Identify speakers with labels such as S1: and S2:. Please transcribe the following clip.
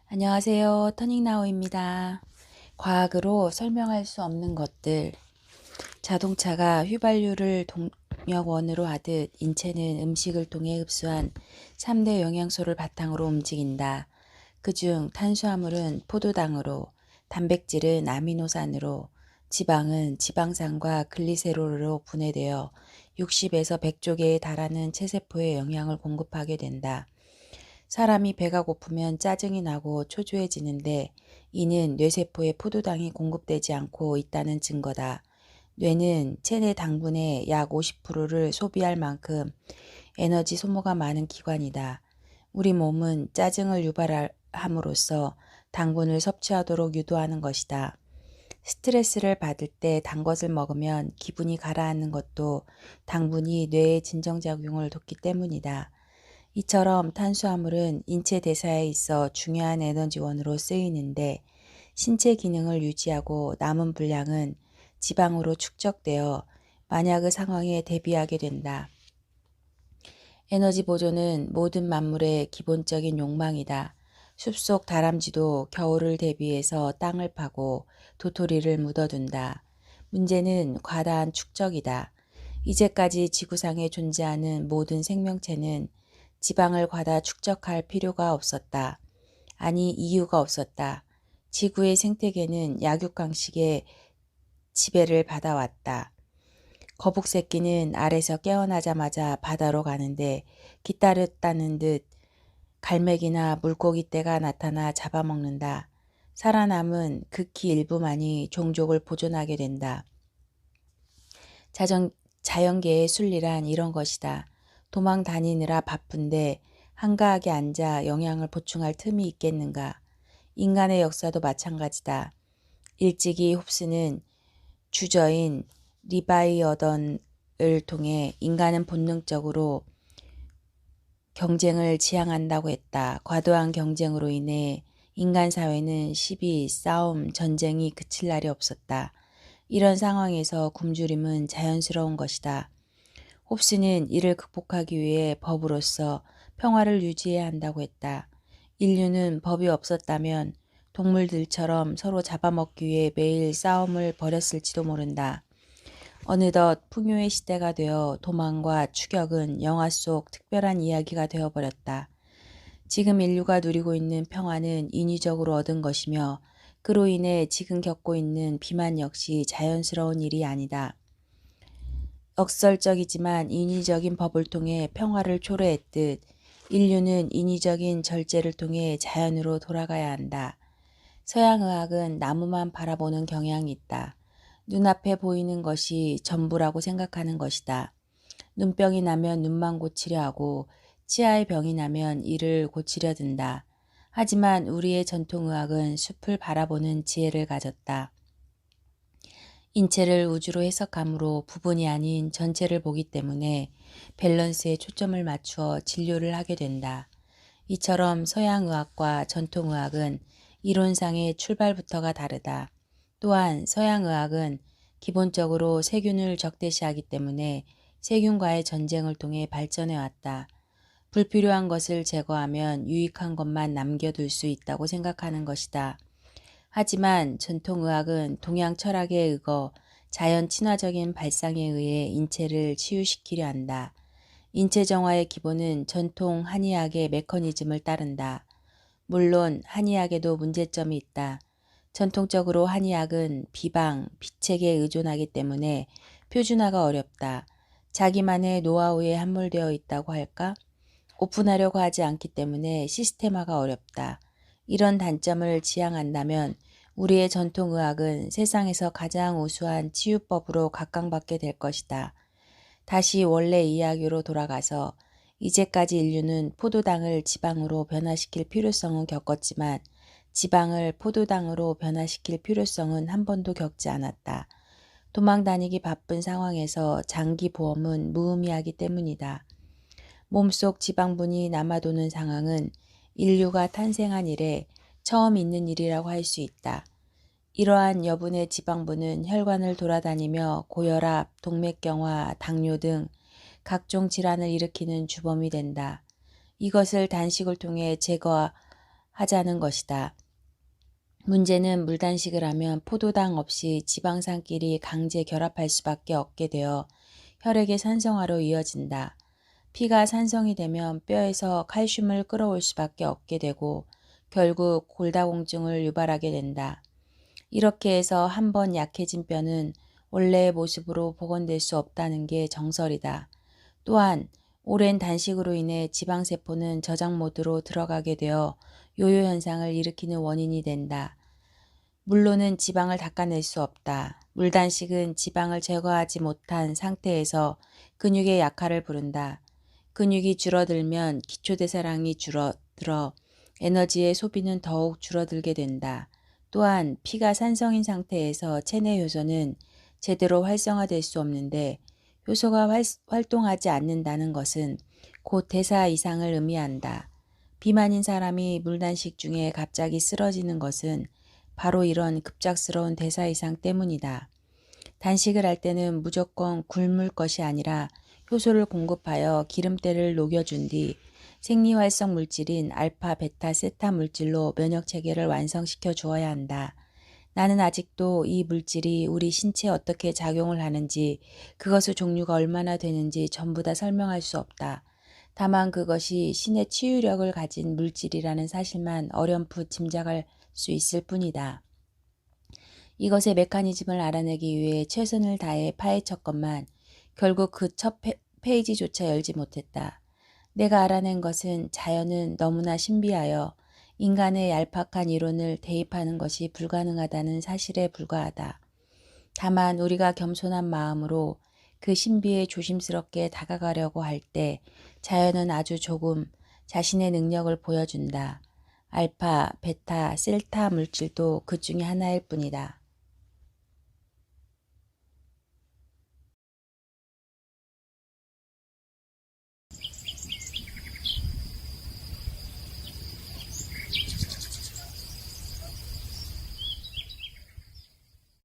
S1: 안녕하세요. 터닝나우입니다. 과학으로 설명할 수 없는 것들. 자동차가 휘발유를 동력원으로 하듯 인체는 음식을 통해 흡수한 3대 영양소를 바탕으로 움직인다. 그중 탄수화물은 포도당으로, 단백질은 아미노산으로, 지방은 지방산과 글리세롤로 분해되어 60에서 100조 개에 달하는 체세포에 영양을 공급하게 된다. 사람이 배가 고프면 짜증이 나고 초조해지는데 이는 뇌세포에 포도당이 공급되지 않고 있다는 증거다. 뇌는 체내 당분의 약 50%를 소비할 만큼 에너지 소모가 많은 기관이다. 우리 몸은 짜증을 유발함으로써 당분을 섭취하도록 유도하는 것이다. 스트레스를 받을 때 단 것을 먹으면 기분이 가라앉는 것도 당분이 뇌의 진정작용을 돕기 때문이다. 이처럼 탄수화물은 인체 대사에 있어 중요한 에너지원으로 쓰이는데 신체 기능을 유지하고 남은 분량은 지방으로 축적되어 만약의 상황에 대비하게 된다. 에너지 보존은 모든 만물의 기본적인 욕망이다. 숲속 다람쥐도 겨울을 대비해서 땅을 파고 도토리를 묻어둔다. 문제는 과다한 축적이다. 이제까지 지구상에 존재하는 모든 생명체는 지방을 과다 축적할 필요가 없었다. 아니, 이유가 없었다. 지구의 생태계는 약육강식의 지배를 받아왔다. 거북새끼는 알에서 깨어나자마자 바다로 가는데 기다렸다는 듯 갈매기나 물고기 떼가 나타나 잡아먹는다. 살아남은 극히 일부만이 종족을 보존하게 된다. 자연계의 순리란 이런 것이다. 도망 다니느라 바쁜데 한가하게 앉아 영양을 보충할 틈이 있겠는가. 인간의 역사도 마찬가지다. 일찍이 홉스는 주저인 리바이어던을 통해 인간은 본능적으로 경쟁을 지향한다고 했다. 과도한 경쟁으로 인해 인간 사회는 시비, 싸움, 전쟁이 그칠 날이 없었다. 이런 상황에서 굶주림은 자연스러운 것이다. 홉스는 이를 극복하기 위해 법으로서 평화를 유지해야 한다고 했다. 인류는 법이 없었다면 동물들처럼 서로 잡아먹기 위해 매일 싸움을 벌였을지도 모른다. 어느덧 풍요의 시대가 되어 도망과 추격은 영화 속 특별한 이야기가 되어버렸다. 지금 인류가 누리고 있는 평화는 인위적으로 얻은 것이며 그로 인해 지금 겪고 있는 비만 역시 자연스러운 일이 아니다. 역설적이지만 인위적인 법을 통해 평화를 초래했듯 인류는 인위적인 절제를 통해 자연으로 돌아가야 한다. 서양의학은 나무만 바라보는 경향이 있다. 눈앞에 보이는 것이 전부라고 생각하는 것이다. 눈병이 나면 눈만 고치려 하고 치아의 병이 나면 이를 고치려 든다. 하지만 우리의 전통의학은 숲을 바라보는 지혜를 가졌다. 인체를 우주로 해석함으로 부분이 아닌 전체를 보기 때문에 밸런스에 초점을 맞추어 진료를 하게 된다. 이처럼 서양의학과 전통의학은 이론상의 출발부터가 다르다. 또한 서양의학은 기본적으로 세균을 적대시하기 때문에 세균과의 전쟁을 통해 발전해 왔다. 불필요한 것을 제거하면 유익한 것만 남겨둘 수 있다고 생각하는 것이다. 하지만 전통의학은 동양 철학에 의거 자연 친화적인 발상에 의해 인체를 치유시키려 한다. 인체 정화의 기본은 전통 한의학의 메커니즘을 따른다. 물론 한의학에도 문제점이 있다. 전통적으로 한의학은 비방, 비책에 의존하기 때문에 표준화가 어렵다. 자기만의 노하우에 함몰되어 있다고 할까? 오픈하려고 하지 않기 때문에 시스템화가 어렵다. 이런 단점을 지향한다면 우리의 전통의학은 세상에서 가장 우수한 치유법으로 각광받게 될 것이다. 다시 원래 이야기로 돌아가서 이제까지 인류는 포도당을 지방으로 변화시킬 필요성은 겪었지만 지방을 포도당으로 변화시킬 필요성은 한 번도 겪지 않았다. 도망다니기 바쁜 상황에서 장기 보험은 무의미하기 때문이다. 몸속 지방분이 남아도는 상황은 인류가 탄생한 이래 처음 있는 일이라고 할 수 있다. 이러한 여분의 지방분은 혈관을 돌아다니며 고혈압, 동맥경화, 당뇨 등 각종 질환을 일으키는 주범이 된다. 이것을 단식을 통해 제거하면 하자는 것이다. 문제는 물단식을 하면 포도당 없이 지방산끼리 강제 결합할 수밖에 없게 되어 혈액의 산성화로 이어진다. 피가 산성이 되면 뼈에서 칼슘을 끌어올 수밖에 없게 되고 결국 골다공증을 유발하게 된다. 이렇게 해서 한 번 약해진 뼈는 원래의 모습으로 복원될 수 없다는 게 정설이다. 또한 오랜 단식으로 인해 지방세포는 저장 모드로 들어가게 되어 요요 현상을 일으키는 원인이 된다. 물로는 지방을 닦아낼 수 없다. 물단식은 지방을 제거하지 못한 상태에서 근육의 약화를 부른다. 근육이 줄어들면 기초대사량이 줄어들어 에너지의 소비는 더욱 줄어들게 된다. 또한 피가 산성인 상태에서 체내 효소는 제대로 활성화될 수 없는데 효소가 활동하지 않는다는 것은 곧 대사 이상을 의미한다. 비만인 사람이 물단식 중에 갑자기 쓰러지는 것은 바로 이런 급작스러운 대사 이상 때문이다. 단식을 할 때는 무조건 굶을 것이 아니라 효소를 공급하여 기름때를 녹여준 뒤 생리활성 물질인 알파, 베타, 세타 물질로 면역 체계를 완성시켜 주어야 한다. 나는 아직도 이 물질이 우리 신체에 어떻게 작용을 하는지, 그것의 종류가 얼마나 되는지 전부 다 설명할 수 없다. 다만 그것이 신의 치유력을 가진 물질이라는 사실만 어렴풋 짐작할 수 있을 뿐이다. 이것의 메커니즘을 알아내기 위해 최선을 다해 파헤쳤건만 결국 그 첫 페이지조차 열지 못했다. 내가 알아낸 것은 자연은 너무나 신비하여 인간의 얄팍한 이론을 대입하는 것이 불가능하다는 사실에 불과하다. 다만 우리가 겸손한 마음으로 그 신비에 조심스럽게 다가가려고 할 때 자연은 아주 조금 자신의 능력을 보여준다. 알파, 베타, 셀타 물질도 그 중에 하나일 뿐이다.